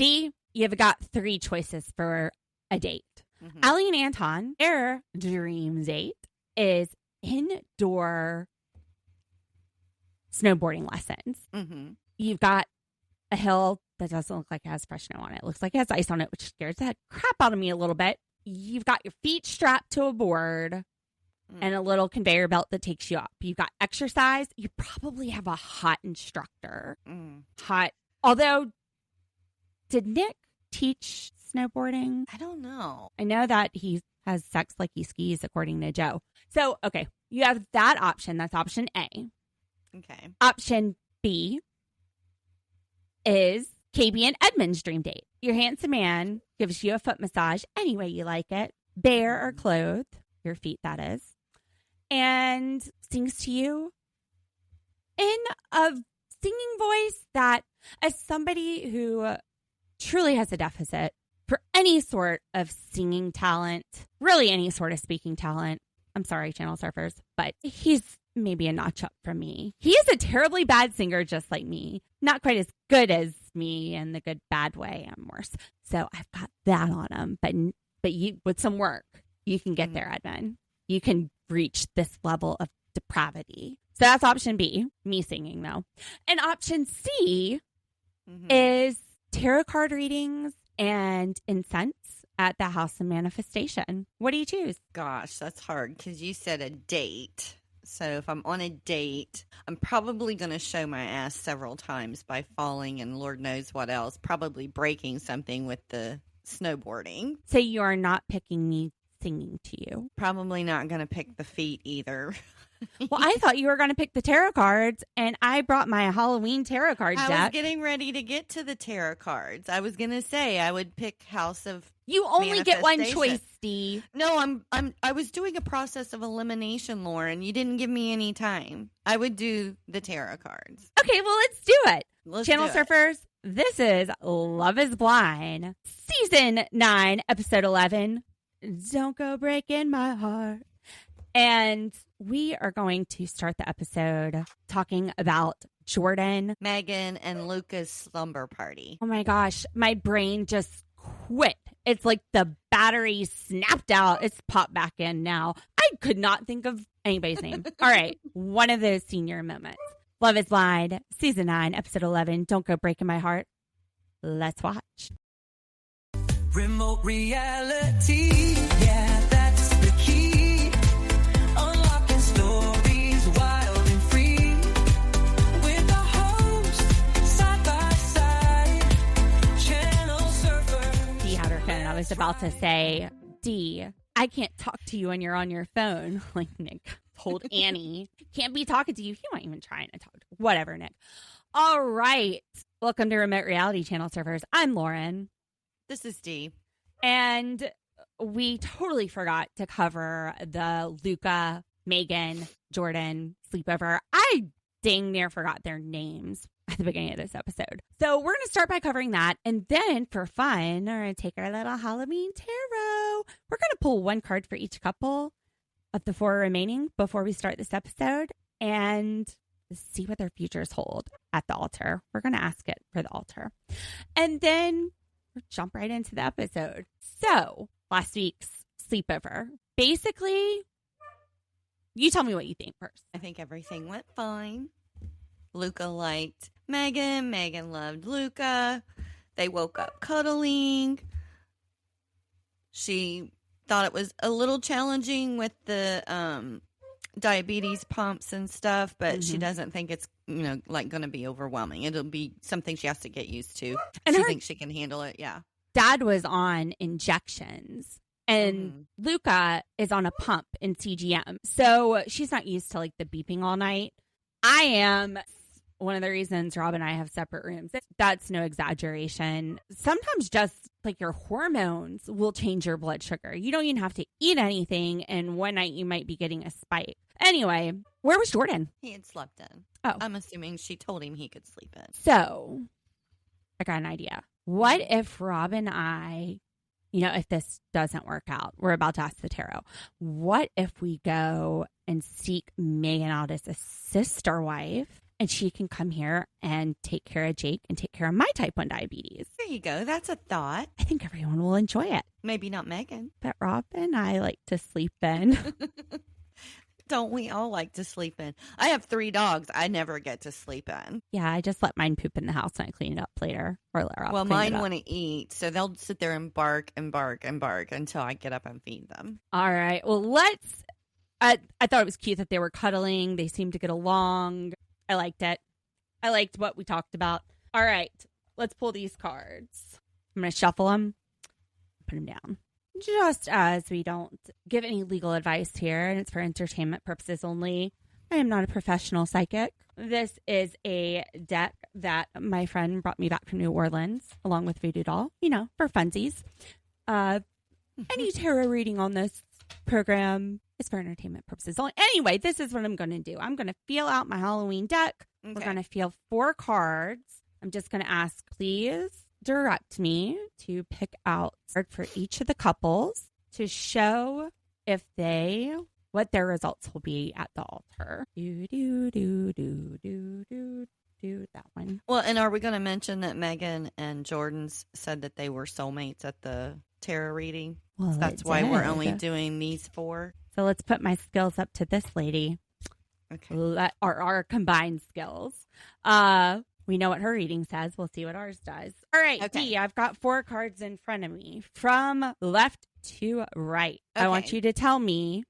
D, you've got 3 choices for a date. Ali and Anton, their dream date is indoor snowboarding lessons. You've got a hill that doesn't look like it has fresh snow on it. It looks like it has ice on it, which scares the crap out of me a little bit. You've got your feet strapped to a board and a little conveyor belt that takes you up. You've got exercise. You probably have a hot instructor. Hot. Although, did Nick teach snowboarding? I don't know. I know that he has sex like he skis, according to Joe. So, okay, you have that option. That's option A. Okay. Option B is KB and Edmund's dream date. Your handsome man gives you a foot massage any way you like it, bare or clothed, your feet that is, and sings to you in a singing voice that, as somebody who truly has a deficit for any sort of singing talent, really any sort of speaking talent. I'm sorry, channel surfers, but he's maybe a notch up from me. He is a terribly bad singer just like me. Not quite as good as me in the good bad way. I'm worse. So I've got that on him. But you, with some work, you can get there, Edmund. You can reach this level of depravity. So that's option B, me singing though. And option C is tarot card readings and incense at the House of Manifestation. What do you choose? Gosh, that's hard because you said a date. So if I'm on a date, I'm probably going to show my ass several times by falling and Lord knows what else, probably breaking something with the snowboarding. So you are not picking me singing to you. Probably not going to pick the feet either. Well, I thought you were going to pick the tarot cards, and I brought my Halloween tarot card deck. I was getting ready to get to the tarot cards. I was going to say I would pick House of You only get one choice, Steve. No, I was doing a process of elimination, Lauren. You didn't give me any time. I would do the tarot cards. Okay, well, let's do it. Let's Channel do it. surfers, this is Love is Blind, Season 9, Episode 11. Don't go breaking my heart. And we are going to start the episode talking about Jordan, Megan, and Luca's slumber party. Oh my gosh, my brain just quit. It's like the battery snapped out. It's popped back in now. I could not think of anybody's name. All right, one of those senior moments. Love is Blind, Season 9, Episode 11. Don't go breaking my heart. Let's watch. Remote reality, yeah, that's the key. Unlocking stories wild and free. With the host, side by side. Channel surfer. D had her phone. I was about to say, D, I can't talk to you when you're on your phone. Like Nick told Annie. Can't be talking to you. He wasn't even trying to talk. Whatever, Nick. All right. Welcome to Remote Reality Channel Surfers. I'm Lauren. This is Dee. And we totally forgot to cover the Luca, Megan, Jordan sleepover. I dang near forgot their names at the beginning of this episode. So we're going to start by covering that. And then for fun, we're going to take our little Halloween tarot. We're going to pull one card for each couple of the 4 remaining before we start this episode and see what their futures hold at the altar. We're going to ask it for the altar. And then we'll jump right into the episode. So, last week's sleepover. Basically, you tell me what you think first. I think everything went fine. Luca liked Megan. Megan loved Luca. They woke up cuddling. She thought it was a little challenging with the diabetes pumps and stuff, but she doesn't think it's, like going to be overwhelming. It'll be something she has to get used to. And she thinks she can handle it. Yeah. Dad was on injections and Luca is on a pump in CGM. So she's not used to like the beeping all night. I am. One of the reasons Rob and I have separate rooms. That's no exaggeration. Sometimes just like your hormones will change your blood sugar. You don't even have to eat anything. And one night you might be getting a spike. Anyway, where was Jordan? He had slept in. Oh. I'm assuming she told him he could sleep in. So I got an idea. What if Rob and I, if this doesn't work out, we're about to ask the tarot. What if we go and seek Megan out as a sister wife? and she can come here and take care of Jake and take care of my type 1 diabetes. There you go. That's a thought. I think everyone will enjoy it. Maybe not Megan. But Rob and I like to sleep in. Don't we all like to sleep in? I have 3 dogs. I never get to sleep in. Yeah, I just let mine poop in the house and I clean it up later. Well, mine want to eat, so they'll sit there and bark and bark and bark until I get up and feed them. All right. Well, I thought it was cute that they were cuddling. They seemed to get along. I liked it. I liked what we talked about. All right. Let's pull these cards. I'm going to shuffle them. Put them down. Just as we don't give any legal advice here, and it's for entertainment purposes only, I am not a professional psychic. This is a deck that my friend brought me back from New Orleans, along with Voodoo Doll, for funsies. Any tarot reading on this program is for entertainment purposes only. Anyway, this is what I'm going to do. I'm going to feel out my Halloween deck. Okay. We're going to feel 4 cards. I'm just going to ask, please direct me to pick out a card for each of the couples to show what their results will be at the altar. That one. Well, and are we going to mention that Megan and Jordan's said that they were soulmates at the tarot reading? Well, that's why we're only doing these 4. So let's put my skills up to this lady. Okay. Our combined skills. We know what her reading says. We'll see what ours does. All right, Okay. Dee, I've got 4 cards in front of me from left to right. Okay. I want you to tell me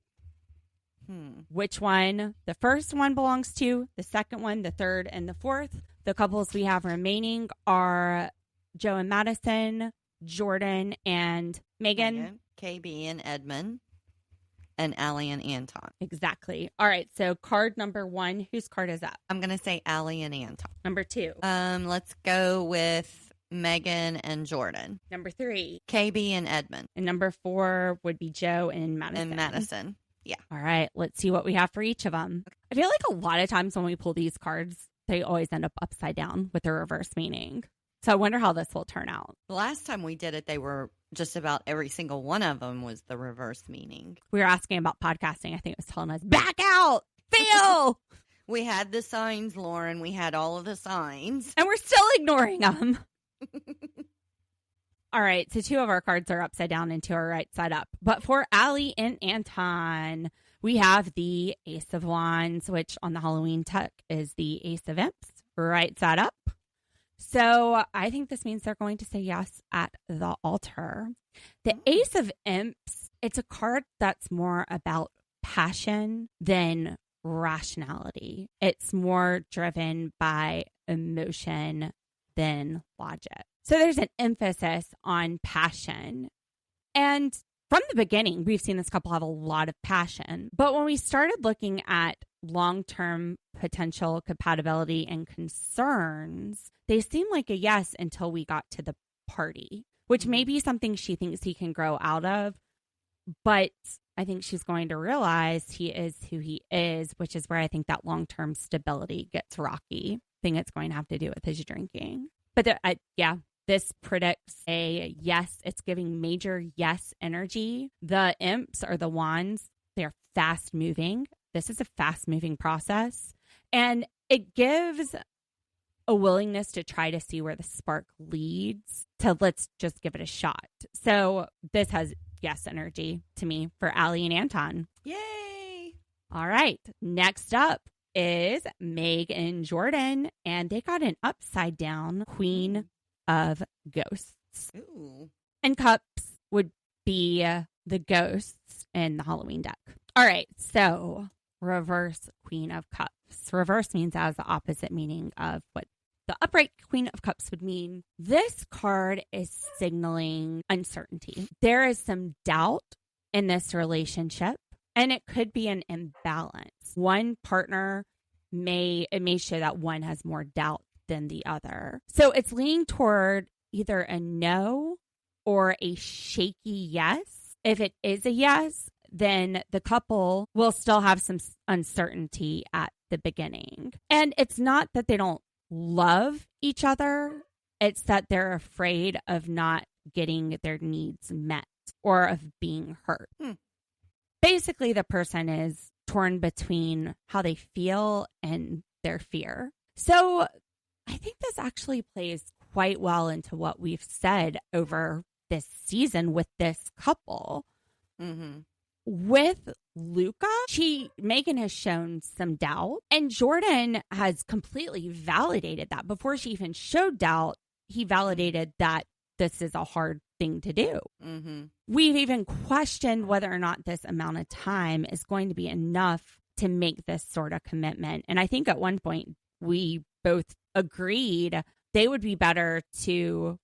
which one the first one belongs to, the second one, the third, and the fourth. The couples we have remaining are Joe and Madison, Jordan and Megan. KB and Edmund, and Ali and Anton. Exactly. All right, so card number 1, whose card is up? I'm going to say Ali and Anton. Number 2. Let's go with Megan and Jordan. Number 3. KB and Edmund. And number 4 would be Joe and Madison. And Madison. Yeah. All right, let's see what we have for each of them. Okay. I feel like a lot of times when we pull these cards, they always end up upside down with a reverse meaning. So I wonder how this will turn out. The last time we did it, they were just about every single one of them was the reverse meaning. We were asking about podcasting. I think it was telling us, back out, fail. We had the signs, Lauren. We had all of the signs. And we're still ignoring them. All right, so 2 of our cards are upside down and 2 are right side up. But for Ali and Anton, we have the Ace of Wands, which on the Halloween tuck is the Ace of Imps, right side up. So I think this means they're going to say yes at the altar. The Ace of Imps, it's a card that's more about passion than rationality. It's more driven by emotion than logic. So there's an emphasis on passion. And from the beginning, we've seen this couple have a lot of passion. But when we started looking at long-term potential compatibility and concerns, they seem like a yes until we got to the party, which may be something she thinks he can grow out of. But I think she's going to realize he is who he is, which is where I think that long-term stability gets rocky. I think it's going to have to do with his drinking. But this predicts a yes. It's giving major yes energy. The imps or the wands, they're fast moving. This is a fast moving process. And it gives a willingness to try to see where the spark leads to let's just give it a shot. So this has yes energy to me for Ali and Anton. Yay! All right. Next up is Meg and Jordan. And they got an upside down Queen of Ghosts. Ooh. And Cups would be the ghosts in the Halloween deck. All right, so reverse Queen of Cups. Reverse means as the opposite meaning of what the upright Queen of Cups would mean. This card is signaling uncertainty. There is some doubt in this relationship, and it could be an imbalance. One partner may show that one has more doubt than the other. So it's leaning toward either a no or a shaky yes. If it is a yes, then the couple will still have some uncertainty at the beginning. And it's not that they don't love each other. It's that they're afraid of not getting their needs met or of being hurt. Basically, the person is torn between how they feel and their fear. So I think this actually plays quite well into what we've said over this season with this couple. Mm-hmm. With Luca, Megan has shown some doubt, and Jordan has completely validated that. Before she even showed doubt, he validated that this is a hard thing to do. Mm-hmm. We've even questioned whether or not this amount of time is going to be enough to make this sort of commitment. And I think at one point we both agreed they would be better to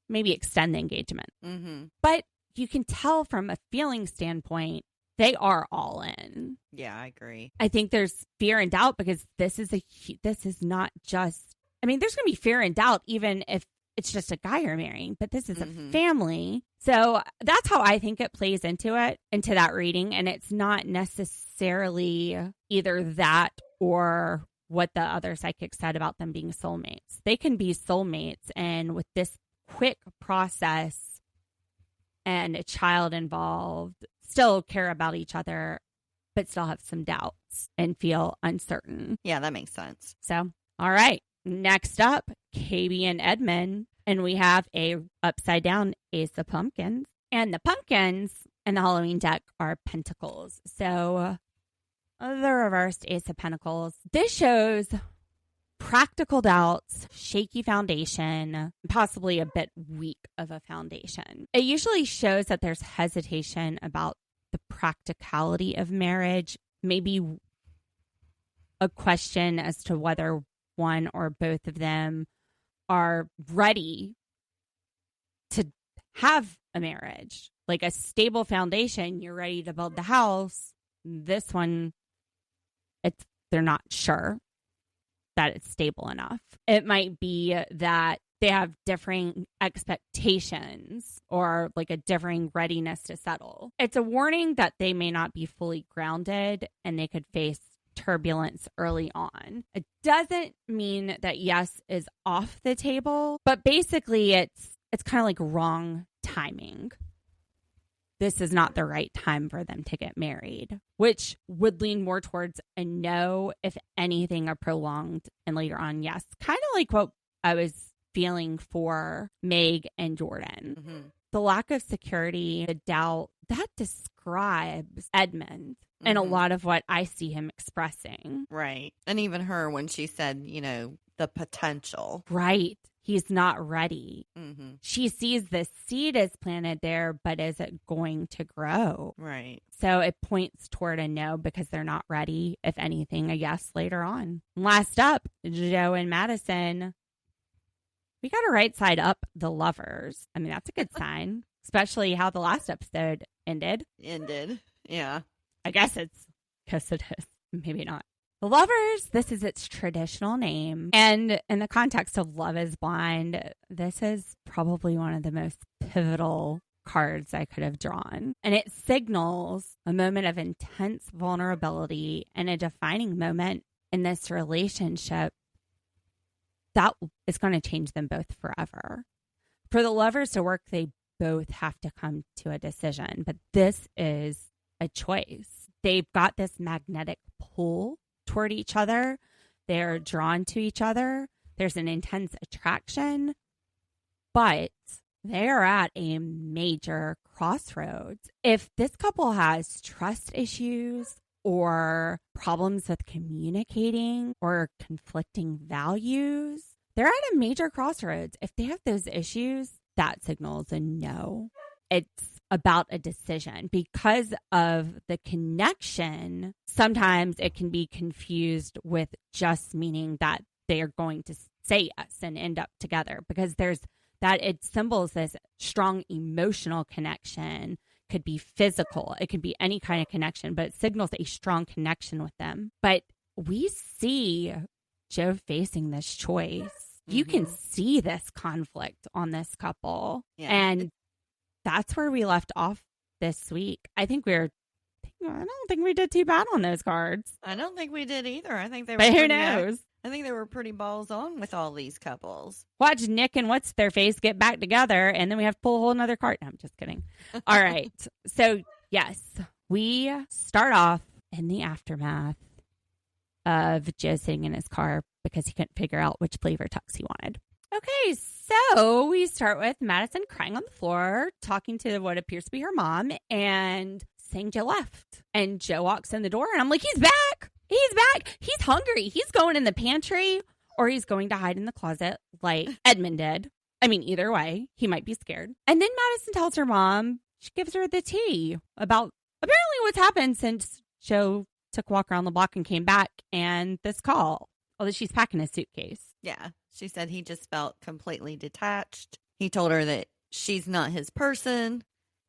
maybe extend the engagement. Mm-hmm. But you can tell from a feeling standpoint, they are all in. Yeah, I agree. I think there's fear and doubt because this is not just, I mean, there's going to be fear and doubt even if it's just a guy you're marrying, but this is a family. So that's how I think it plays into that reading. And it's not necessarily either that or what the other psychic said about them being soulmates. They can be soulmates. And with this quick process and a child involved, still care about each other, but still have some doubts and feel uncertain. Yeah, that makes sense. So, all right. Next up, KB and Edmund. And we have a upside down Ace of Pumpkins. And the pumpkins in the Halloween deck are Pentacles. So the reversed Ace of Pentacles. This shows practical doubts, shaky foundation, possibly a bit weak of a foundation. It usually shows that there's hesitation about the practicality of marriage, maybe a question as to whether one or both of them are ready to have a marriage, like a stable foundation. You're ready to build the house. This one, they're not sure that it's stable enough. It might be that they have differing expectations or like a differing readiness to settle. It's a warning that they may not be fully grounded and they could face turbulence early on. It doesn't mean that yes is off the table, but basically it's kind of like wrong timing. This is not the right time for them to get married, which would lean more towards a no, if anything, a prolonged and later on yes. Kind of like what I was feeling for Meg and Jordan. Mm-hmm. The lack of security, the doubt, that describes Edmund and a lot of what I see him expressing. Right. And even her when she said, the potential. Right. He's not ready. Mm-hmm. She sees the seed is planted there, but is it going to grow? Right. So it points toward a no because they're not ready. If anything, a yes later on. Last up, Joe and Madison. We got to right side up the lovers. I mean, that's a good sign, especially how the last episode ended. Yeah. I guess it's because it is. Maybe not. The Lovers, this is its traditional name. And in the context of Love is Blind, this is probably one of the most pivotal cards I could have drawn. And it signals a moment of intense vulnerability and a defining moment in this relationship that is going to change them both forever. For the lovers to work, they both have to come to a decision. But this is a choice. They've got this magnetic pull toward each other. They're drawn to each other. There's an intense attraction, but they're at a major crossroads. If this couple has trust issues or problems with communicating or conflicting values, they're at a major crossroads. If they have those issues, that signals a no. It's about a decision. Because of the connection, sometimes it can be confused with just meaning that they are going to say yes and end up together, because there's that it symbols this strong emotional connection. Could be physical, it could be any kind of connection, but it signals a strong connection with them. But we see Joe facing this choice. You can see this conflict on this couple. Yeah. And that's where we left off this week. I don't think we did too bad on those cards. I don't think we did either. I think they were. But who knows? I think they were pretty balls on with all these couples. Watch Nick and what's their face get back together, and then we have to pull a whole nother card. No, I'm just kidding. All right. So yes, we start off in the aftermath of Joe sitting in his car because he couldn't figure out which flavor tux he wanted. Okay, so we start with Madison crying on the floor, talking to what appears to be her mom, and saying Joe left. And Joe walks in the door, and I'm like, he's back. He's back. He's hungry. He's going in the pantry, or he's going to hide in the closet like Edmund did. I mean, either way, he might be scared. And then Madison tells her mom, she gives her the tea about apparently what's happened since Joe took a walk around the block and came back, and this call. Although she's packing a suitcase. Yeah. She said he just felt completely detached. He told her that she's not his person.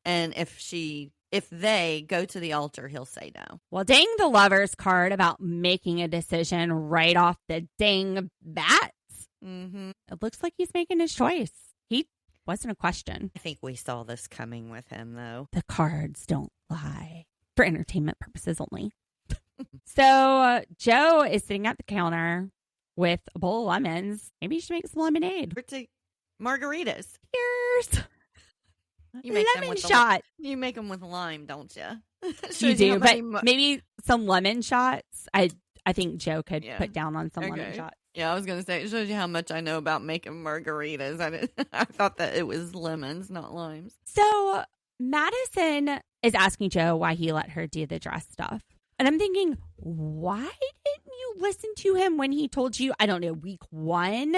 And if they go to the altar, he'll say no. Well, dang the lover's card about making a decision right off the dang bat. Mm-hmm. It looks like he's making his choice. He wasn't a question. I think we saw this coming with him, though. The cards don't lie. For entertainment purposes only. So Joe is sitting at the counter with a bowl of lemons. Maybe you should make some lemonade. Margaritas. Cheers. You make lemon them with shot. You make them with lime, don't you? You do, but maybe some lemon shots. I think Joe could put down on some lemon shots. Yeah, I was going to say, it shows you how much I know about making margaritas. I thought that it was lemons, not limes. So Madison is asking Joe why he let her do the dress stuff. And I'm thinking, why didn't you listen to him when he told you, I don't know, week 1,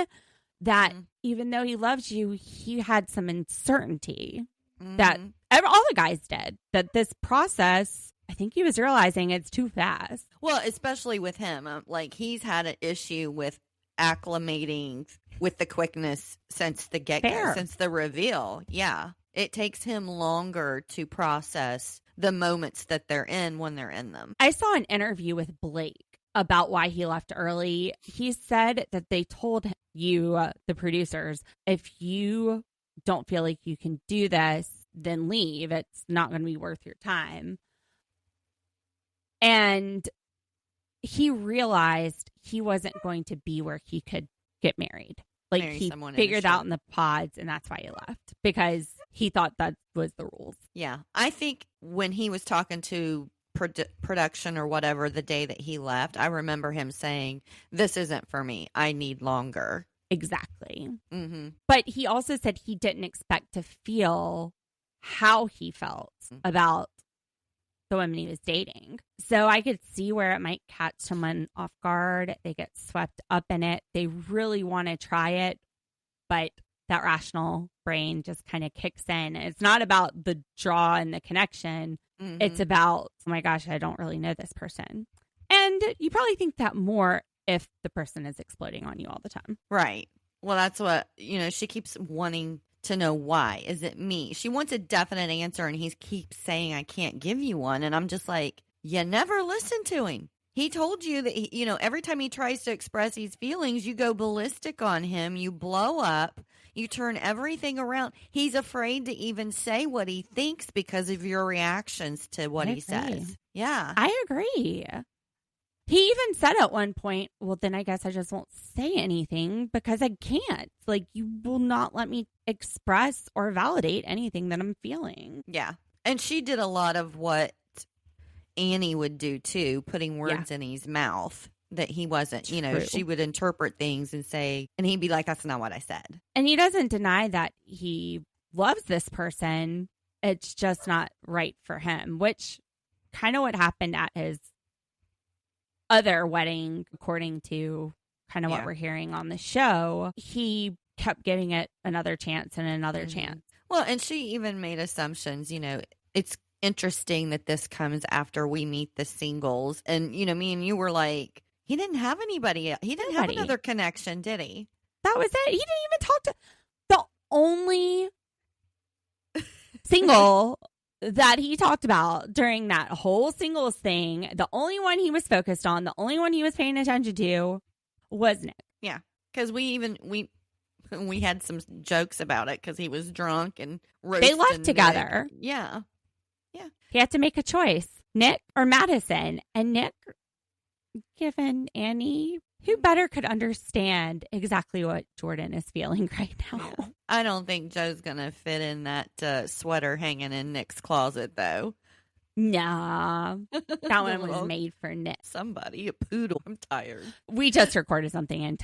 that even though he loves you, he had some uncertainty that all the guys did, that this process, I think he was realizing it's too fast. Well, especially with him, like he's had an issue with acclimating with the quickness since the get-go, since the reveal. Yeah. It takes him longer to process the moments that they're in when they're in them. I saw an interview with Blake about why he left early. He said that they told you, the producers, if you don't feel like you can do this, then leave. It's not going to be worth your time. And he realized he wasn't going to be where he could get married. Like he figured out in the pods, and that's why he left, because he thought that was the rules. Yeah. I think when he was talking to production or whatever the day that he left, I remember him saying, this isn't for me. I need longer. Exactly. Mm-hmm. But he also said he didn't expect to feel how he felt about the women he was dating. So I could see where it might catch someone off guard. They get swept up in it. They really want to try it, but that rational brain just kind of kicks in. It's not about the draw and the connection. It's about, oh my gosh, I don't really know this person. And you probably think that more if the person is exploding on you all the time. Right. Well, that's what, she keeps wanting to know why. Is it me? She wants a definite answer, and he keeps saying, I can't give you one. And I'm just like, you never listen to him. He told you that, every time he tries to express his feelings, you go ballistic on him. You blow up. You turn everything around. He's afraid to even say what he thinks because of your reactions to what he says. Yeah. I agree. He even said at one point, well, then I guess I just won't say anything because I can't. Like, you will not let me express or validate anything that I'm feeling. Yeah. And she did a lot of what Annie would do, too, putting words in his mouth that he wasn't. True. She would interpret things and say, and he'd be like, that's not what I said. And he doesn't deny that he loves this person. It's just not right for him, which kind of what happened at his other wedding, according to kind of what we're hearing on the show. He kept giving it another chance and another chance. Well, and she even made assumptions. It's interesting that this comes after we meet the singles. And, me and you were like, he didn't have anybody. He didn't have another connection, did he? That was it. He didn't even talk to the only single that he talked about during that whole singles thing. The only one he was focused on, the only one he was paying attention to was Nick. Yeah. Because we had some jokes about it because he was drunk and roasting. They left together. Nick. Yeah. Yeah. He had to make a choice, Nick or Madison. And Nick, given Annie, who better could understand exactly what Jordan is feeling right now? Yeah. I don't think Joe's going to fit in that sweater hanging in Nick's closet, though. Nah, that one was Well, made for Nick. Somebody, a poodle. I'm tired. We just recorded something and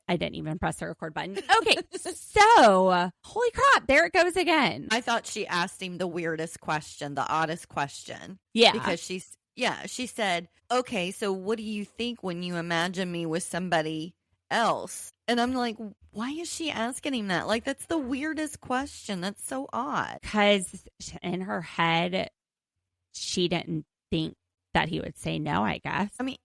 I didn't even press the record button. Okay, so holy crap, there it goes again. I thought she asked him the weirdest question, the oddest question. Yeah. Because she said, okay, so what do you think when you imagine me with somebody else? And I'm like, why is she asking him that? Like, that's the weirdest question. That's so odd. Because in her head, she didn't think that he would say no, I guess. I mean,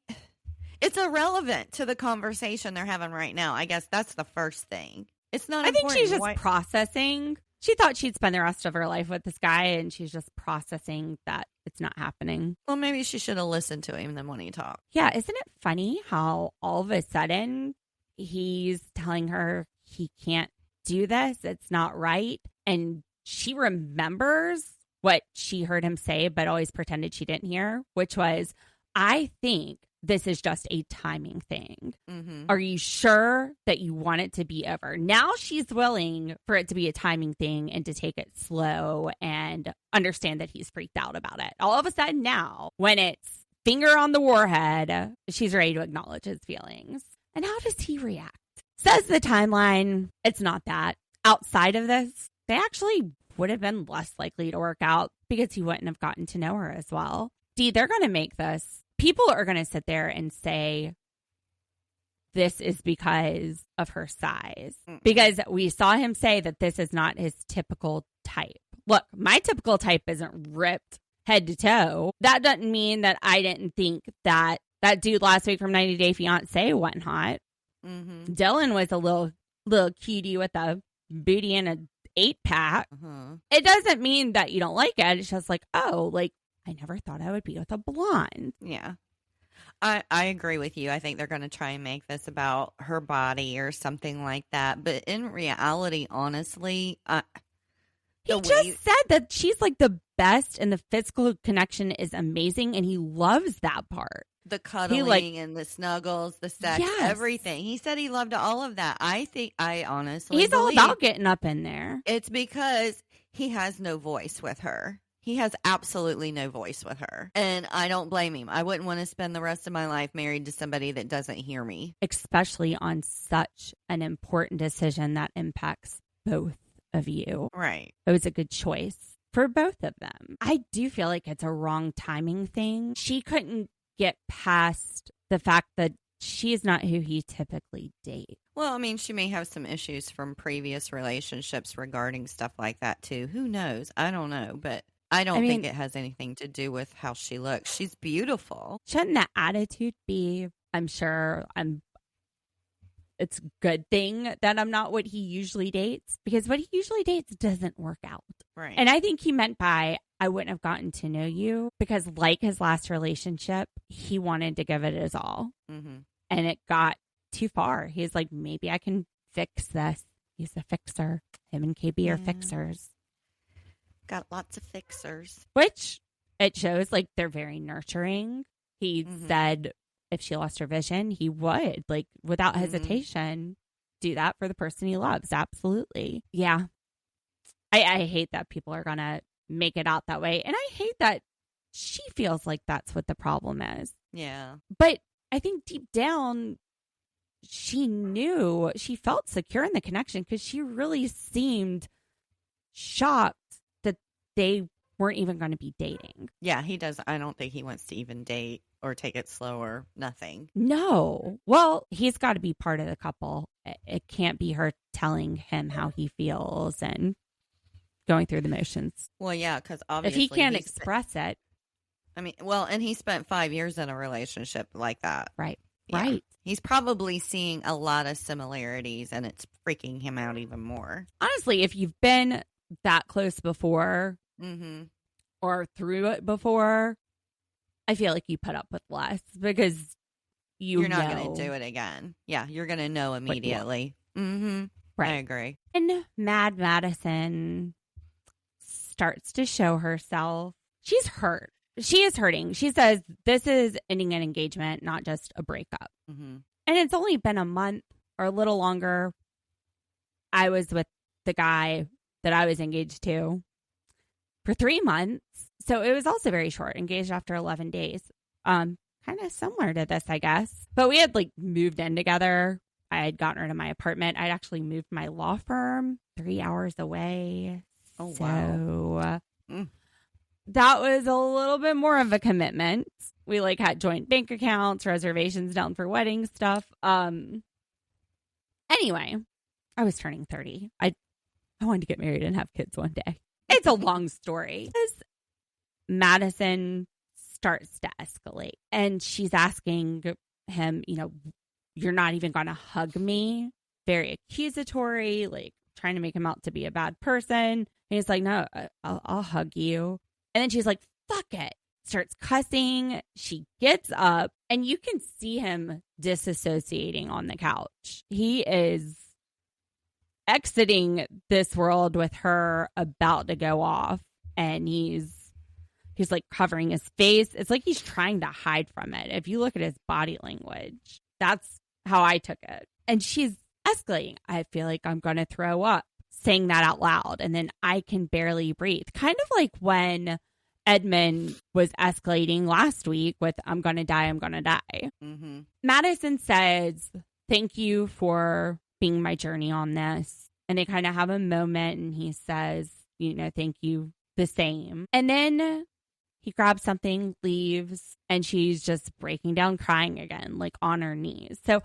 it's irrelevant to the conversation they're having right now. I guess that's the first thing. It's not I think important. she's just processing. She thought she'd spend the rest of her life with this guy, and she's just processing that it's not happening. Well, maybe she should have listened to him then when he talked. Yeah, isn't it funny how all of a sudden he's telling her he can't do this, it's not right, and she remembers what she heard him say, but always pretended she didn't hear, which was, I think this is just a timing thing. Mm-hmm. Are you sure that you want it to be over? Now she's willing for it to be a timing thing and to take it slow and understand that he's freaked out about it. All of a sudden now, when it's finger on the warhead, she's ready to acknowledge his feelings. And how does he react? Says the timeline, it's not that. Outside of this, they actually would have been less likely to work out because he wouldn't have gotten to know her as well. They're going to make this. People are going to sit there and say this is because of her size. Because we saw him say that this is not his typical type. Look, my typical type isn't ripped head to toe. That doesn't mean that I didn't think that dude last week from 90 Day Fiancé wasn't hot. Mm-hmm. Dylan was a little cutie with a booty and a 8-pack. Uh-huh. It doesn't mean that you don't like it. It's just like, oh, like, I never thought I would be with a blonde. Yeah. I agree with you. I think they're going to try and make this about her body or something like that. But in reality, honestly, he just said that she's like the best and the physical connection is amazing and he loves that part. The cuddling and the snuggles, the sex, Yes. everything. He said he loved all of that. I honestly He's all believe about getting up in there. it's because he has no voice with her. He has absolutely no voice with her. And I don't blame him. I wouldn't want to spend the rest of my life married to somebody that doesn't hear me. Especially on such an important decision that impacts both of you. Right. It was a good choice for both of them. I do feel like it's a wrong timing thing. She couldn't get past the fact that she's not who he typically dates. Well, I mean, she may have some issues from previous relationships regarding stuff like that, too. Who knows? I don't know. But I don't think it has anything to do with how she looks. She's beautiful. Shouldn't that attitude be, I'm sure it's a good thing that I'm not what he usually dates, because what he usually dates doesn't work out. Right. And I think he meant by, I wouldn't have gotten to know you, because like his last relationship, he wanted to give it his all. Mm-hmm. And it got too far. He's like, maybe I can fix this. He's a fixer. Him and KB are fixers. Got lots of fixers. Which it shows like they're very nurturing. He said if she lost her vision, he would, like, without hesitation, do that for the person he loves. Absolutely. Yeah. I hate that people are going to make it out that way. And I hate that she feels like that's what the problem is. Yeah. But I think deep down, she felt secure in the connection because she really seemed shocked that they weren't even going to be dating. Yeah, he does. I don't think he wants to even date or take it slow or nothing. No. Well, he's got to be part of the couple. It can't be her telling him how he feels and going through the motions. Well, yeah, because obviously if he can't express it. I mean, well, and he spent 5 years in a relationship like that. Right. Yeah. Right. He's probably seeing a lot of similarities, and it's freaking him out even more. Honestly, if you've been that close before or through it before, I feel like you put up with less because you're not going to do it again. Yeah, you're going to know immediately. Right. I agree. And Madison starts to show herself. She's hurt. She is hurting. She says this is ending an engagement, not just a breakup. And it's only been a month or a little longer. I was with the guy that I was engaged to for 3 months. So it was also very short, engaged after 11 days. Kind of similar to this, I guess. But we had like moved in together. I had gotten rid of my apartment. I'd actually moved my law firm 3 hours away. Oh, so wow. That was a little bit more of a commitment. We like had joint bank accounts, reservations down for wedding stuff. Anyway, I was turning 30. I wanted to get married and have kids one day. It's a long story. Madison starts to escalate and she's asking him, you're not even going to hug me. Very accusatory, like trying to make him out to be a bad person. And he's like, no, I'll hug you. And then she's like, fuck it. Starts cussing. She gets up and you can see him disassociating on the couch. He is exiting this world with her about to go off. And he's like covering his face. It's like he's trying to hide from it. If you look at his body language, that's how I took it. And she's escalating. I feel like I'm going to throw up, saying that out loud. And then I can barely breathe. Kind of like when Edmund was escalating last week with, I'm going to die, I'm going to die. Mm-hmm. Madison says, thank you for being my journey on this. And they kind of have a moment and he says, thank you the same. And then he grabs something, leaves, and she's just breaking down, crying again, like on her knees. So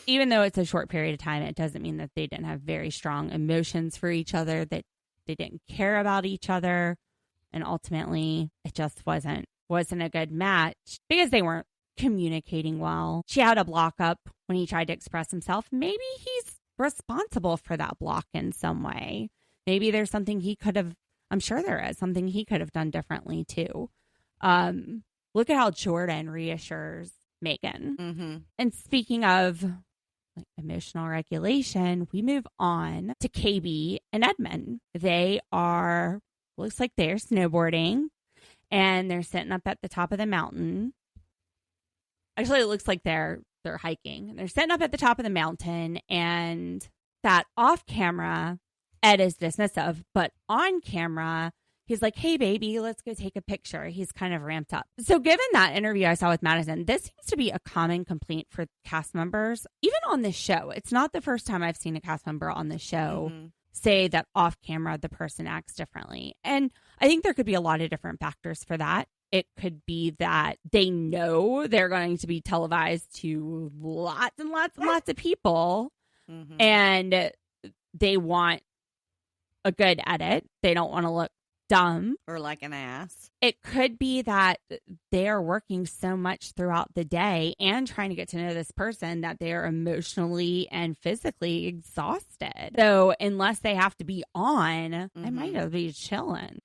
even though it's a short period of time, it doesn't mean that they didn't have very strong emotions for each other, that they didn't care about each other. And ultimately, it just wasn't a good match because they weren't communicating well. She had a block up when he tried to express himself. Maybe he's responsible for that block in some way. Maybe there's something he could have, I'm sure there is something he could have done differently too. Look at how Jordan reassures Megan. Mm-hmm. And speaking of like emotional regulation, we move on to KB and Edmund. Looks like they're snowboarding and they're sitting up at the top of the mountain. Actually, it looks like they're hiking. They're sitting up at the top of the mountain, and that off camera, Ed is dismissive, but on camera, he's like, hey, baby, let's go take a picture. He's kind of ramped up. So given that interview I saw with Madison, this seems to be a common complaint for cast members, even on this show. It's not the first time I've seen a cast member on the show say that off camera, the person acts differently. And I think there could be a lot of different factors for that. It could be that they know they're going to be televised to lots and lots and lots of people, and they want a good edit. They don't want to look dumb or like an ass. It could be that they're working so much throughout the day and trying to get to know this person that they're emotionally and physically exhausted. So unless they have to be on, I might as well be chilling.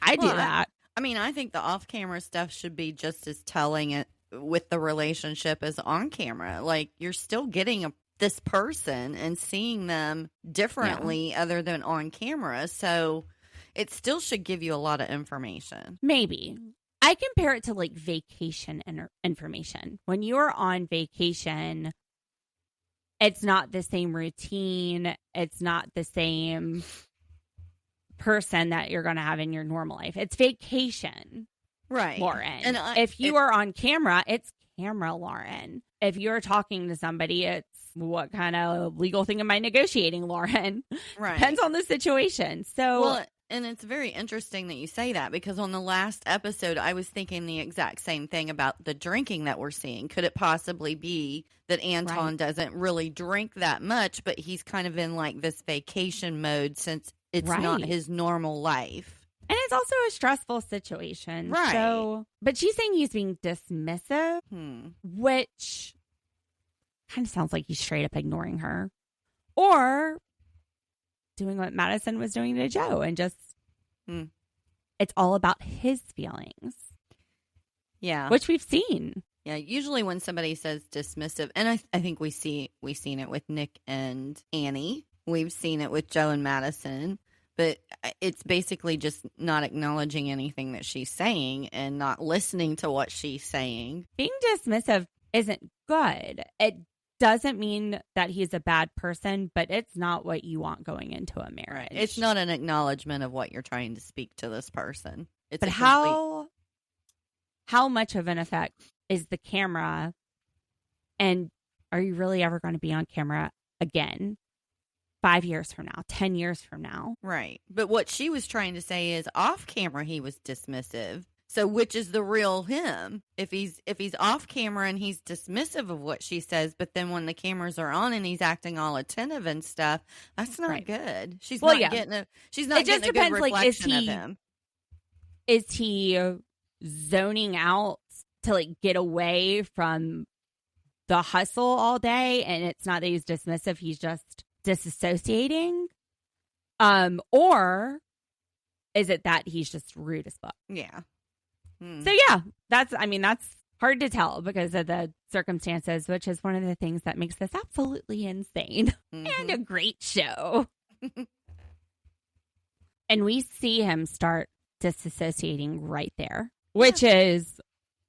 I do that. I think the off-camera stuff should be just as telling it with the relationship as on camera. Like, you're still getting this person and seeing them differently other than on camera. So it still should give you a lot of information. Maybe. I compare it to like vacation information. When you're on vacation, it's not the same routine. It's not the same person that you're going to have in your normal life. It's vacation, right, Lauren. And if you are on camera, it's camera Lauren. If you're talking to somebody, it's what kind of legal thing am I negotiating, Lauren? Right. Depends on the situation. So, and it's very interesting that you say that, because on the last episode, I was thinking the exact same thing about the drinking that we're seeing. Could it possibly be that Anton doesn't really drink that much, but he's kind of in like this vacation mode since it's not his normal life? And it's also a stressful situation. Right. So, but she's saying he's being dismissive, which kind of sounds like he's straight up ignoring her. Or doing what Madison was doing to Joe and just, it's all about his feelings. Yeah. Which we've seen. Yeah. Usually when somebody says dismissive, and I think we've seen it with Nick and Annie. We've seen it with Joe and Madison. But it's basically just not acknowledging anything that she's saying and not listening to what she's saying. Being dismissive isn't good. It doesn't mean that he's a bad person, but it's not what you want going into a marriage. It's not an acknowledgement of what you're trying to speak to this person. It's but how much of an effect is the camera, and are you really ever going to be on camera again 5 years from now, 10 years from now? Right. But what she was trying to say is off camera, he was dismissive. So which is the real him? If he's off camera and he's dismissive of what she says, but then when the cameras are on and he's acting all attentive and stuff, that's not good. She's not getting a good reflection of him. Is he zoning out to like get away from the hustle all day, and it's not that he's dismissive, he's just disassociating? Or is it that he's just rude as fuck? Yeah. So yeah, that's hard to tell because of the circumstances, which is one of the things that makes this absolutely insane and a great show. And we see him start disassociating right there, which is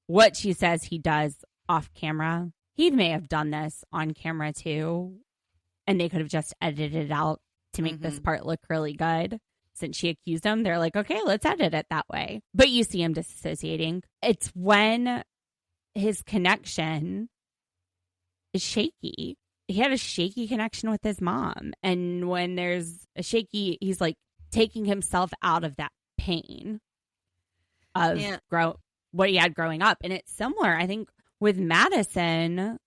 what she says he does off camera. He may have done this on camera too, and they could have just edited it out to make this part look really good. Since she accused him, they're like, okay, let's edit it that way. But you see him disassociating. It's when his connection is shaky. He had a shaky connection with his mom. And when there's a shaky, he's like taking himself out of that pain of what he had growing up. And it's similar, I think, with Madison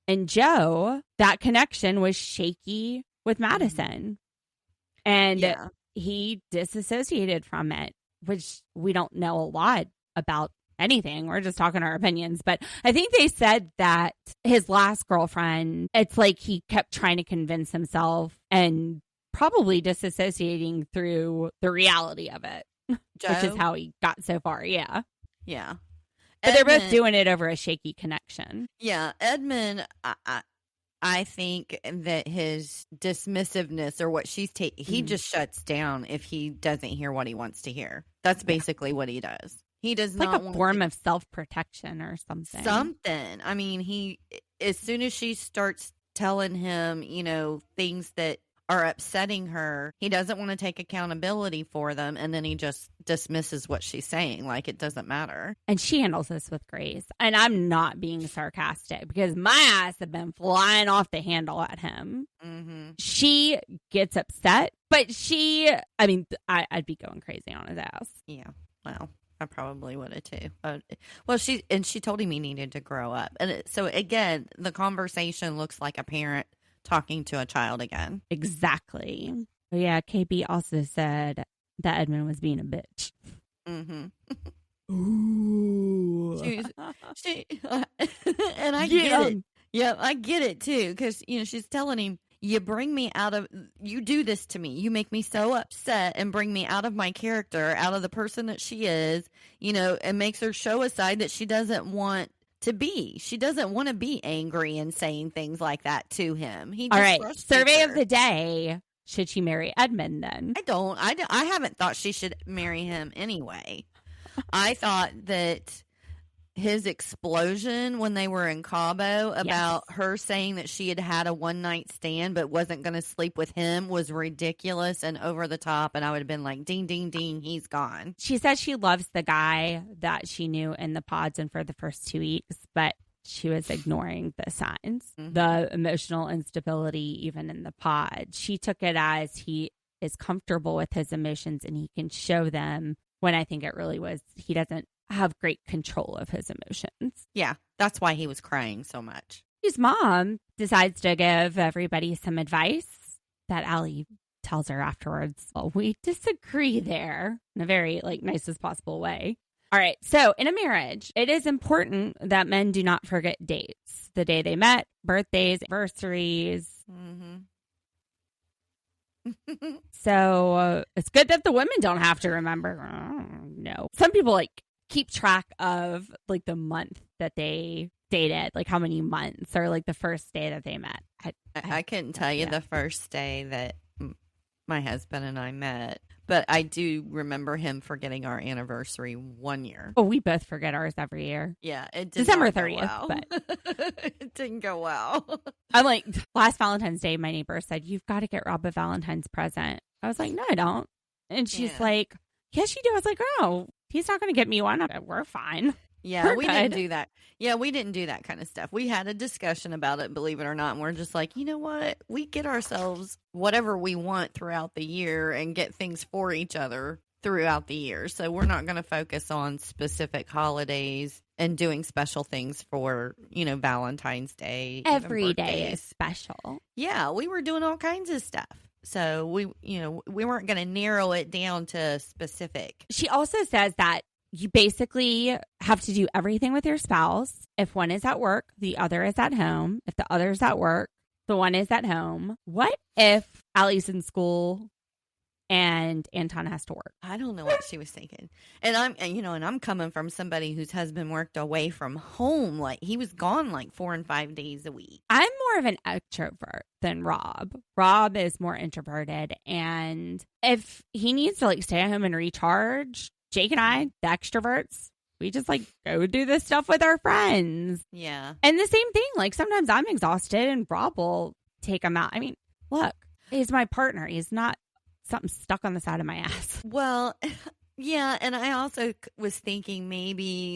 and Joe. That connection was shaky with Madison. And he disassociated from it, which we don't know a lot about anything. We're just talking our opinions. But I think they said that his last girlfriend, it's like he kept trying to convince himself and probably disassociating through the reality of it, Joe? Which is how he got so far. Yeah. Yeah. But they're both doing it over a shaky connection. Yeah. Edmund, I think that his dismissiveness or what she's taking, he just shuts down if he doesn't hear what he wants to hear. That's basically what he does. He does it's not like a form of self-protection or something. Something. I mean, as soon as she starts telling him, things that are upsetting her, he doesn't want to take accountability for them, and then he just dismisses what she's saying like it doesn't matter. And she handles this with grace. And I'm not being sarcastic because my ass have been flying off the handle at him. She gets upset, but I'd be going crazy on his ass. Yeah, well, I probably would have too. She told him he needed to grow up. And so again, the conversation looks like a parent talking to a child again. Exactly. But yeah, KB also said that Edmund was being a bitch. Ooh. And I get it. Yeah, I get it too. Because, she's telling him, you do this to me. You make me so upset and bring me out of my character, out of the person that she is, and makes her show a side that she doesn't want to be. She doesn't want to be angry and saying things like that to him. All right. Survey of the day. Should she marry Edmund then? I haven't thought she should marry him anyway. I thought that his explosion when they were in Cabo about her saying that she had a one-night stand but wasn't going to sleep with him was ridiculous and over the top, and I would have been like, ding, ding, ding, he's gone. She said she loves the guy that she knew in the pods and for the first 2 weeks, but she was ignoring the signs, the emotional instability even in the pod. She took it as he is comfortable with his emotions and he can show them, when I think it really was he doesn't have great control of his emotions. Yeah, that's why he was crying so much. His mom decides to give everybody some advice that Ali tells her afterwards. Well, we disagree there in a very nicest possible way. All right. So in a marriage, it is important that men do not forget dates, the day they met, birthdays, anniversaries. So it's good that the women don't have to remember. No. Some people keep track of the month that they dated, how many months, or the first day that they met. I couldn't tell you the first day that my husband and I met, But I do remember him forgetting our anniversary 1 year. Oh, we both forget ours every year. Yeah, it did December not go 30th, well. but It didn't go well. I'm like, last Valentine's Day, my neighbor said, "You've got to get Rob a Valentine's present." I was like, "No, I don't." And she's like, "Yes, you do." I was like, "Oh, he's not going to get me one. We're fine." Yeah, we didn't good. do that. Yeah, we didn't do that kind of stuff. We had a discussion about it, believe it or not. And we're just like, you know what? We get ourselves whatever we want throughout the year and get things for each other throughout the year. So we're not going to focus on specific holidays and doing special things for, Valentine's Day. even Every day birthdays. is special. Yeah, we were doing all kinds of stuff. So we weren't going to narrow it down to specific. She also says that you basically have to do everything with your spouse. If one is at work, the other is at home. If the other is at work, the one is at home. What if Allie's in school and Anton has to work? I don't know what she was thinking. And I'm coming from somebody whose husband worked away from home. Like he was gone like 4 and 5 days a week. I'm more of an extrovert than Rob. Rob is more introverted. And if he needs to like stay at home and recharge, Jake and I, the extroverts, we just like go do this stuff with our friends. Yeah. And the same thing, like sometimes I'm exhausted and Rob will take him out. I mean, look, he's my partner. He's not something stuck on the side of my ass. Well, yeah. And I also was thinking maybe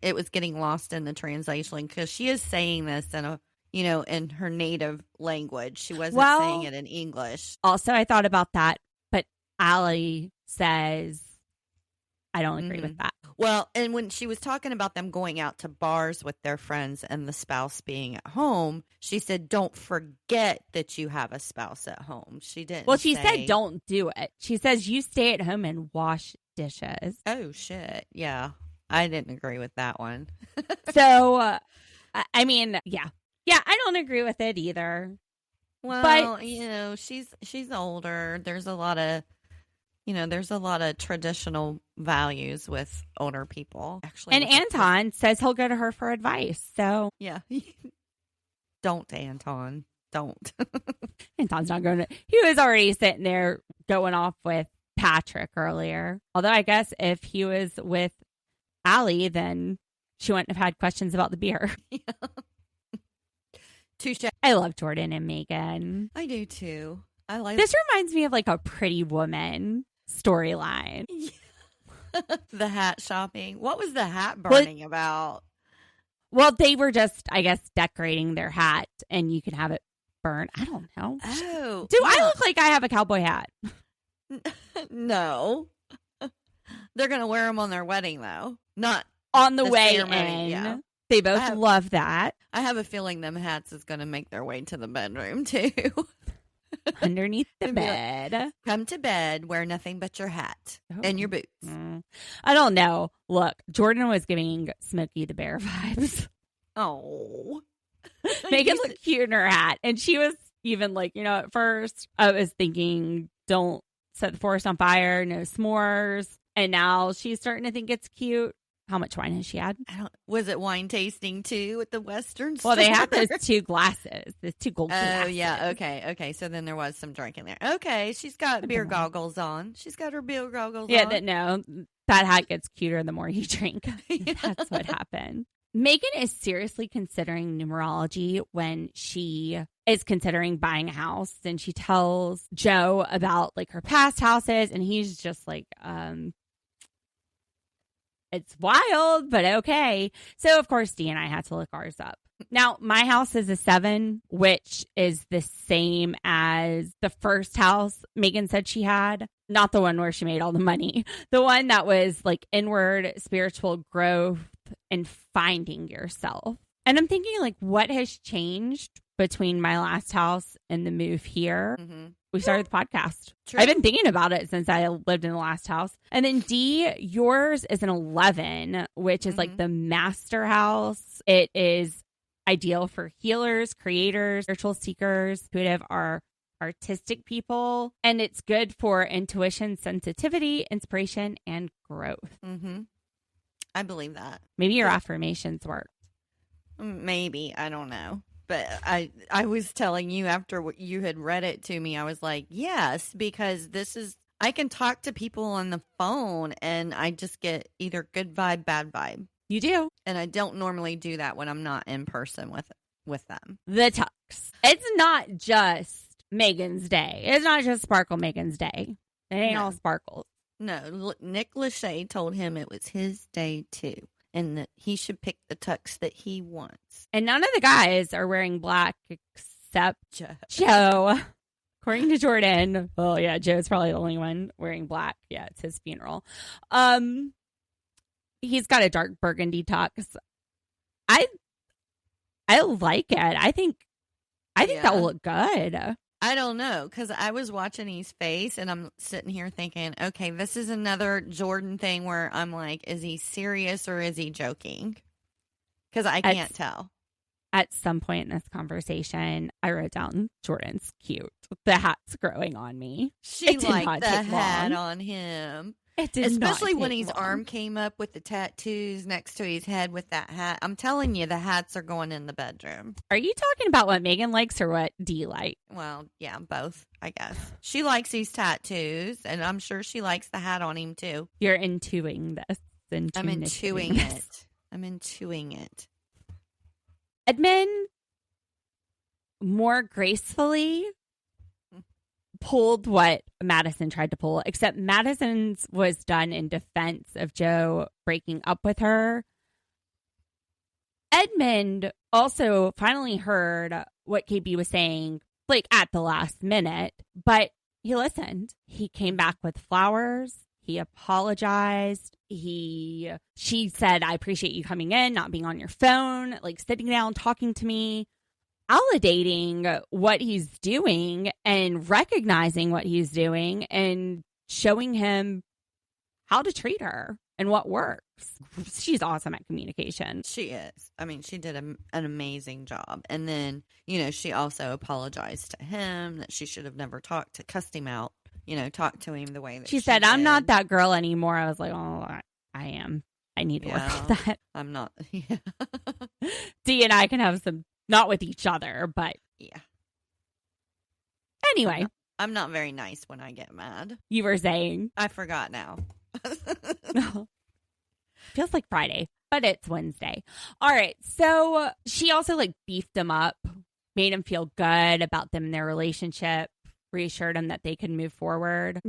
it was getting lost in the translation because she is saying this in her native language. She wasn't saying it in English. Also, I thought about that, but Ali says, I don't agree with that. Well, and when she was talking about them going out to bars with their friends and the spouse being at home, she said, don't forget that you have a spouse at home. She didn't. Well, she said, don't do it. She says, you stay at home and wash dishes. Oh, shit. Yeah. I didn't agree with that one. So, I mean, yeah. Yeah, I don't agree with it either. Well, but, she's older. There's a lot of traditional values with older people. Actually, and Anton says he'll go to her for advice. So yeah, don't, Anton, don't. Anton's not going to. He was already sitting there going off with Patrick earlier. Although I guess if he was with Allie, then she wouldn't have had questions about the beer. Yeah. Touche. I love Jordan and Megan. I do too. I like this. Reminds me of like a Pretty Woman storyline. The hat shopping. What was the hat burning about? Well, they were just, I guess, decorating their hat, and you can have it burn. I don't know. Oh, do I look like I have a cowboy hat? No. They're gonna wear them on their wedding, though. Not on the way ceremony, in. yeah. They both love that. I have a feeling them hats is gonna make their way to the bedroom too. Underneath the bed. Come to bed, wear nothing but your hat and your boots. I don't know. Look, Jordan was giving Smokey the Bear vibes. Oh. Make it look cute in her hat. And she was even like, at first I was thinking, don't set the forest on fire, no s'mores. And now she's starting to think it's cute. How much wine has she had? Was it wine tasting too at the Western store? Well, they have those 2 glasses, the 2 gold glasses. Oh, yeah. Okay. So then there was some drinking there. Okay. She's got beer goggles on. She's got her beer goggles on. Yeah, no, that hat gets cuter the more you drink. That's what happened. Megan is seriously considering numerology when she is considering buying a house. And she tells Joe about like her past houses. And he's just like, it's wild, but okay. So, of course, Dee and I had to look ours up. Now, my house is a 7, which is the same as the first house Megan said she had. Not the one where she made all the money. The one that was like inward spiritual growth and finding yourself. And I'm thinking like, what has changed between my last house and the move here? Mm-hmm. We started the podcast. True. I've been thinking about it since I lived in the last house. And then D, yours is an 11, which is like the master house. It is ideal for healers, creators, spiritual seekers, intuitive are artistic people. And it's good for intuition, sensitivity, inspiration, and growth. Mm-hmm. I believe that. Maybe your affirmations worked. Maybe. I don't know. But I was telling you after you had read it to me, I was like, yes, because I can talk to people on the phone and I just get either good vibe, bad vibe. You do. And I don't normally do that when I'm not in person with them. The tux. It's not just Megan's day. It's not just Sparkle Megan's day. It ain't all sparkles. No, Nick Lachey told him it was his day too, and that he should pick the tux that he wants. And none of the guys are wearing black except Joe. Joe. According to Jordan. Oh yeah, Joe's probably the only one wearing black. Yeah, it's his funeral. He's got a dark burgundy tux. I like it. I think that will look good. I don't know, because I was watching his face and I'm sitting here thinking, okay, this is another Jordan thing where I'm like, is he serious or is he joking? Because I can't tell. At some point in this conversation, I wrote down, Jordan's cute. The hat's growing on me. She liked the hat on him. It did Especially when his his arm came up with the tattoos next to his head with that hat. I'm telling you, the hats are going in the bedroom. Are you talking about what Megan likes or what Dee likes? Well, yeah, both, I guess. She likes these tattoos, and I'm sure she likes the hat on him, too. You're intuing this. I'm intuing it. I'm intuing it. Edmund more gracefully pulled what Madison tried to pull, except Madison's was done in defense of Joe breaking up with her. Edmund also finally heard what KB was saying, like at the last minute, but he listened. He came back with flowers. He apologized. She said, I appreciate you coming in, not being on your phone, like sitting down, talking to me, validating what he's doing and recognizing what he's doing and showing him how to treat her and what works. She's awesome at communication. She is. I mean, she did an amazing job. And then, she also apologized to him that she should have never cussed him out, talked to him the way that she said, I'm not that girl anymore. I was like, oh, I am. I need to work on that. I'm not. Yeah. Dee and I can have some, not with each other, but yeah. Anyway. I'm not very nice when I get mad. You were saying. I forgot now. Feels like Friday, but it's Wednesday. All right. So she also beefed him up, made him feel good about them and their relationship, reassured him that they could move forward.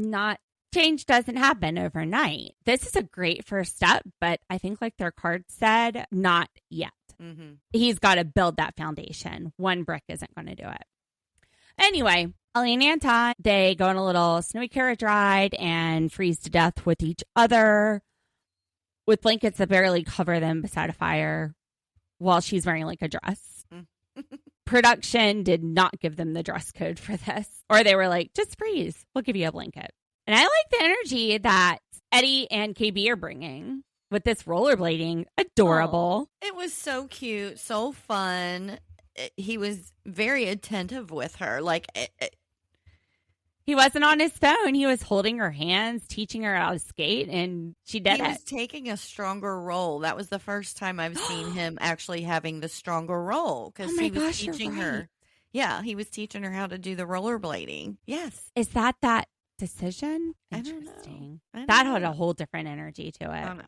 Change doesn't happen overnight. This is a great first step, but I think like their card said, not yet. Mm-hmm. He's got to build that foundation. One brick isn't going to do it. Anyway, Ali and Anton, they go on a little snowy carriage ride and freeze to death with each other with blankets that barely cover them beside a fire while she's wearing a dress. Production did not give them the dress code for this. Or they were like, just freeze. We'll give you a blanket. And I like the energy that Eddie and KB are bringing with this rollerblading. Adorable. Oh, it was so cute, so fun. He was very attentive with her. He wasn't on his phone. He was holding her hands, teaching her how to skate, and she did it. He was taking a stronger role. That was the first time I've seen him actually having the stronger role because he was teaching her. Yeah, he was teaching her how to do the rollerblading. Yes. Is that decision? Interesting. That had a whole different energy to it. I don't know.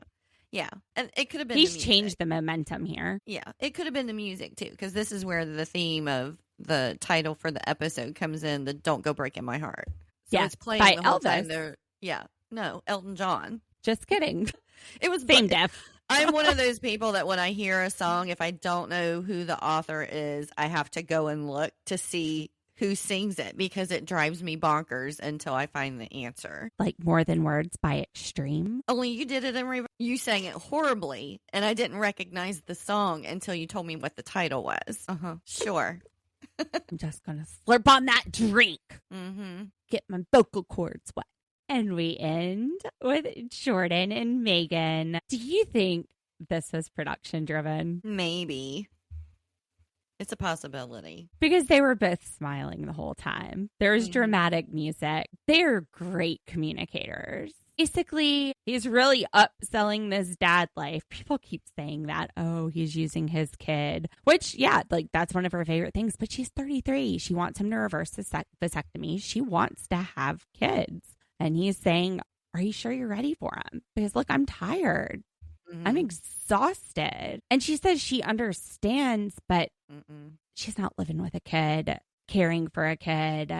Yeah. And it could have been He's changed the momentum here. Yeah. It could have been the music too, because this is where the theme of the title for the episode comes in, the Don't Go Breaking My Heart. So it's playing by the whole Elvis. time there. Yeah. No, Elton John. Just kidding. It was same diff. I'm one of those people that when I hear a song, if I don't know who the author is, I have to go and look to see who sings it because it drives me bonkers until I find the answer. Like More Than Words by Extreme. Only you did it in reverse. You sang it horribly, and I didn't recognize the song until you told me what the title was. Sure. I'm just going to slurp on that drink. Mm-hmm. Get my vocal cords wet. And we end with Jordan and Megan. Do you think this was production driven? Maybe. It's a possibility. Because they were both smiling the whole time. There's dramatic music. They're great communicators. Basically, he's really upselling this dad life. People keep saying that, oh, he's using his kid. Which, yeah, that's one of her favorite things. But she's 33. She wants him to reverse the vasectomy. She wants to have kids. And he's saying, are you sure you're ready for him? Because look, I'm tired. I'm exhausted. And she says she understands, but she's not living with a kid, caring for a kid.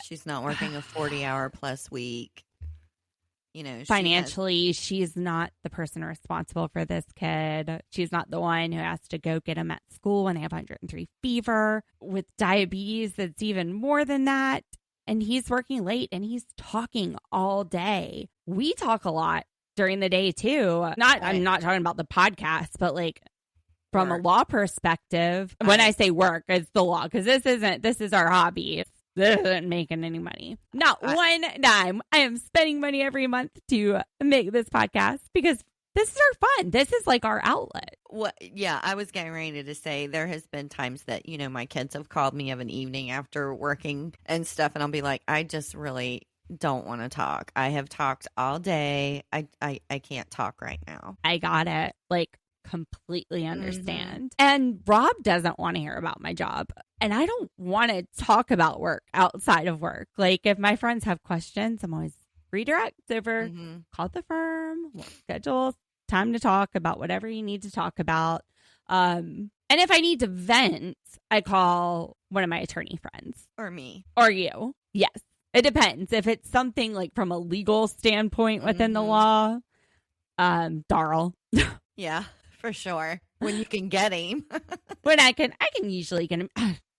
She's not working a 40-hour plus week. You know, financially, she's not the person responsible for this kid. She's not the one who has to go get him at school when they have 103 fever. With diabetes, it's even more than that. And he's working late and he's talking all day. We talk a lot during the day too. I'm not talking about the podcast, but like from a law perspective, when I say work, it's the law, because this is our hobby. This isn't making any money. Not one dime. I am spending money every month to make this podcast because this is our fun. This is like our outlet. Yeah, I was getting ready to say there has been times that, you know, my kids have called me of an evening after working and stuff, and I'll be like, I just really don't want to talk. I have talked all day. I can't talk right now. I got it. Like, completely understand. And Rob doesn't want to hear about my job. And I don't want to talk about work outside of work. Like, if my friends have questions, I'm always redirect over, call the firm, we'll schedule time to talk about whatever you need to talk about. And if I need to vent, I call one of my attorney friends. Or me. Or you. Yes. It depends. If it's something like from a legal standpoint within the law, Darryl. Yeah. For sure. When you can get him. When I can usually get him.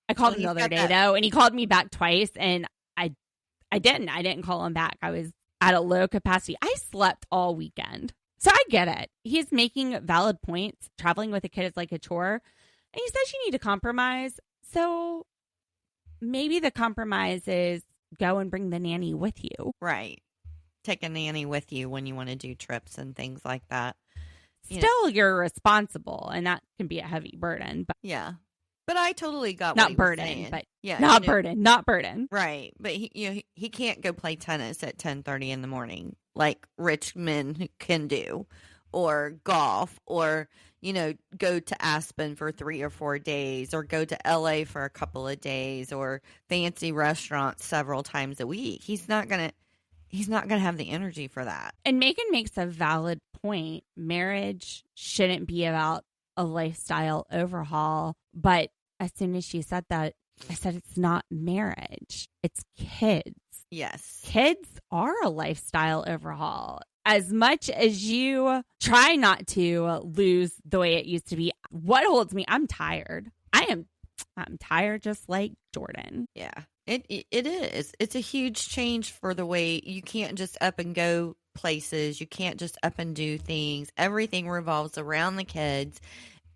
I called him the other day though, and he called me back twice, and I didn't call him back. I was at a low capacity. I slept all weekend. So I get it. He's making valid points. Traveling with a kid is like a chore. And he says you need to compromise. So maybe the compromise is go and bring the nanny with you. Right. Take a nanny with you when you want to do trips and things like that. Still, you're responsible, and that can be a heavy burden. But yeah, but I totally got not what burden, he was saying. but yeah, not burden. Right, but he can't go play tennis at 10:30 in the morning like rich men can do, or golf, or go to Aspen for 3 or 4 days, or go to LA for a couple of days, or fancy restaurants several times a week. He's not gonna have the energy for that. And Megan makes a valid point. Marriage shouldn't be about a lifestyle overhaul. But as soon as she said that, I said, it's not marriage. It's kids. Yes. Kids are a lifestyle overhaul. As much as you try not to lose the way it used to be, what holds me, I'm tired. I'm tired just like Jordan. Yeah. It is. It's a huge change for the way you can't just up and go places. You can't just up and do things. Everything revolves around the kids.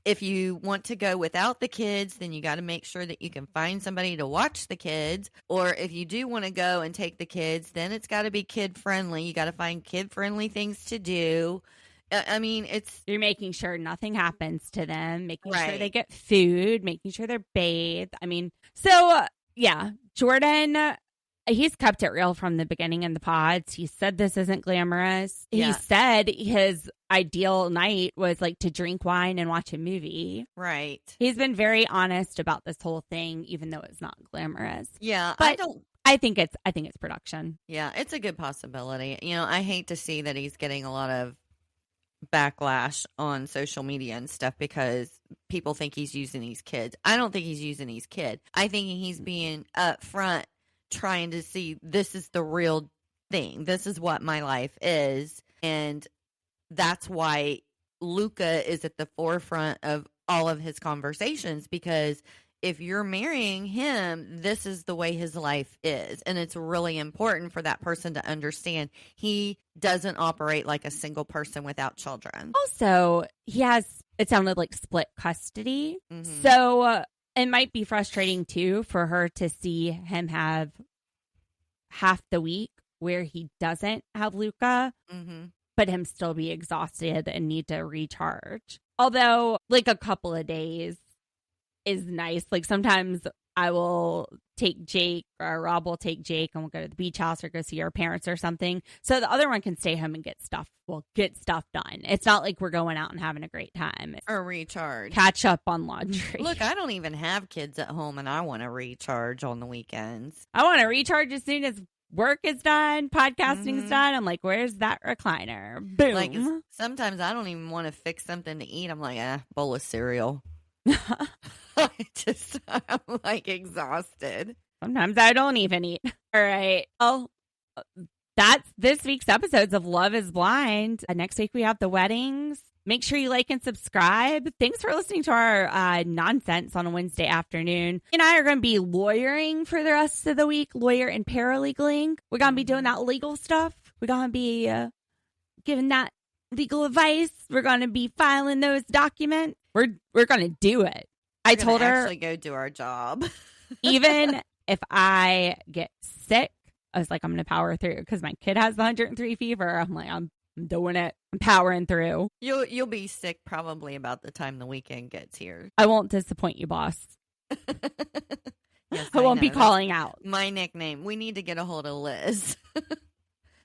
If you want to go without the kids, then you got to make sure that you can find somebody to watch the kids. Or if you do want to go and take the kids, then it's got to be kid friendly. You got to find kid friendly things to do. I mean, you're making sure nothing happens to them, making right. sure they get food, making sure they're bathed. I mean, so yeah, Jordan, he's kept it real from the beginning in the pods. He said this isn't glamorous. Yeah. He said his ideal night was like to drink wine and watch a movie. Right. He's been very honest about this whole thing, even though it's not glamorous. Yeah, but I think it's production. Yeah, it's a good possibility. I hate to see that he's getting a lot of backlash on social media and stuff because people think he's using these kids. I don't think he's using these kids. I think he's being upfront, trying to see this is the real thing. This is what my life is. And that's why Luca is at the forefront of all of his conversations, because if you're marrying him, this is the way his life is. And it's really important for that person to understand he doesn't operate like a single person without children. Also, he has, it sounded like split custody. Mm-hmm. So it might be frustrating too for her to see him have half the week where he doesn't have Luca, but him still be exhausted and need to recharge. Although like a couple of days is nice. Like sometimes I will take Jake, or Rob will take Jake, and we'll go to the beach house or go see our parents or something. So the other one can stay home and get stuff done. It's not like we're going out and having a great time. Or recharge. Catch up on laundry. Look, I don't even have kids at home, and I want to recharge on the weekends. I want to recharge as soon as work is done, podcasting is done. I'm like, where's that recliner? Boom. Like, sometimes I don't even want to fix something to eat. I'm like, bowl of cereal. I'm like exhausted. Sometimes I don't even eat. All right. Oh, that's this week's episodes of Love is Blind. Next week we have the weddings. Make sure you like and subscribe. Thanks for listening to our nonsense on a Wednesday afternoon. You and I are going to be lawyering for the rest of the week, lawyer and paralegaling. We're going to be doing that legal stuff. We're going to be giving that legal advice. We're going to be filing those documents. We're going to do it. I told her actually go do our job. Even if I get sick, I was like, I'm going to power through because my kid has the 103 fever. I'm like, I'm doing it. I'm powering through. You'll be sick probably about the time the weekend gets here. I won't disappoint you, boss. Yes, I won't know. be calling out. My nickname. We need to get a hold of Liz.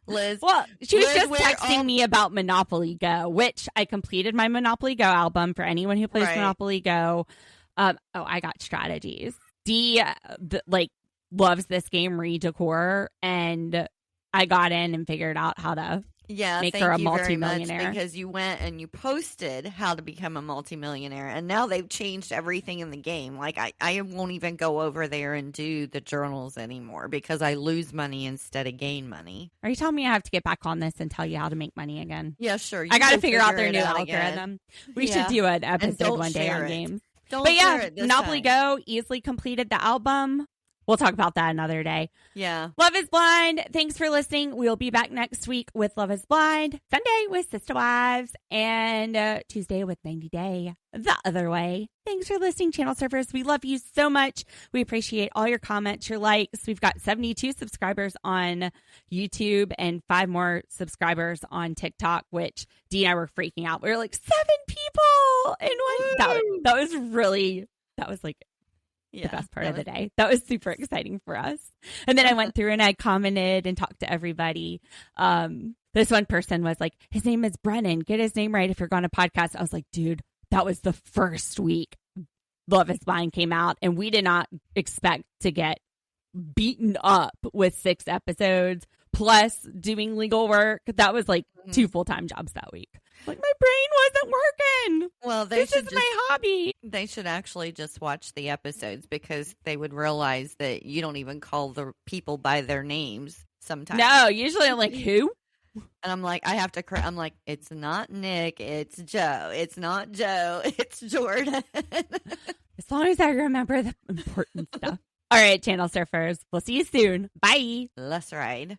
Liz. Well, she was Liz, just texting me about Monopoly Go, which I completed my Monopoly Go album for anyone who plays Monopoly Go. I got strategies. Dee loves this game, Redecor, and I got in and figured out how to make her a multimillionaire. Because you went and you posted how to become a multimillionaire, and now they've changed everything in the game. Like I won't even go over there and do the journals anymore because I lose money instead of gain money. Are you telling me I have to get back on this and tell you how to make money again? Yeah, sure. I got to figure out their new algorithm. We should do an episode one day on games. But yeah, Monopoly Go easily completed the album. We'll talk about that another day. Yeah. Love is Blind. Thanks for listening. We'll be back next week with Love is Blind, Sunday with Sister Wives, and Tuesday with 90 Day the other way. Thanks for listening, channel surfers. We love you so much. We appreciate all your comments, your likes. We've got 72 subscribers on YouTube and 5 more subscribers on TikTok, which Dee and I were freaking out. We were like, 7 people in one. That was like the best part of the day. That was super exciting for us. And then I went through and I commented and talked to everybody. This one person was like, his name is Brennan. Get his name right if you're going to podcast. I was like, dude, that was the first week Love is Blind came out, and we did not expect to get beaten up with 6 episodes plus doing legal work. That was like 2 full-time jobs that week. Like, my brain wasn't working. Well, this is my hobby. They should actually just watch the episodes because they would realize that you don't even call the people by their names sometimes. No, usually I'm like, who? And I'm like, I have to I'm like, it's not Nick, it's Joe. It's not Joe, it's Jordan. As long as I remember the important stuff. All right, channel surfers. We'll see you soon. Bye. Let's ride.